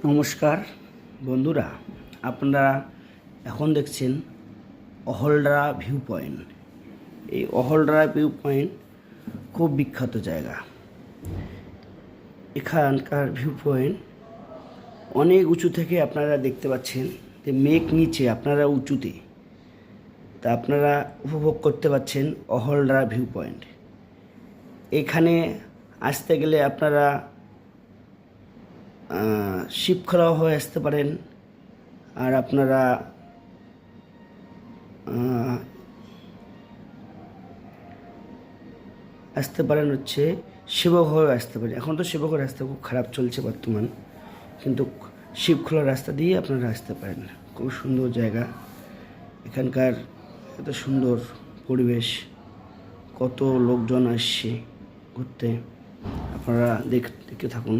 নমস্কার বন্ধুরা, আপনারা এখন দেখছেন অহলডারা ভিউ পয়েন্ট। এই অহলডারা ভিউ পয়েন্ট খুব বিখ্যাত জায়গা। এখানকার ভিউ পয়েন্ট অনেক উঁচু থেকে আপনারা দেখতে পাচ্ছেন যে মেঘ নিচে, আপনারা উঁচুতে, তা আপনারা উপভোগ করতে পাচ্ছেন অহলডারা ভিউ পয়েন্ট। এখানে আসতে গেলে আপনারা শিবখোলা হয়ে আসতে পারেন, আর আপনারা আসতে পারেন হচ্ছে শিবঘর হয়ে আসতে পারেন। এখন তো শিবঘর রাস্তা খুব খারাপ চলছে বর্তমান, কিন্তু শিবখোলা রাস্তা দিয়ে আপনারা আসতে পারেন। খুব সুন্দর জায়গা, এখানকার এত সুন্দর পরিবেশ, কত লোকজন আসছে ঘুরতে, আপনারা দেখতে থাকুন।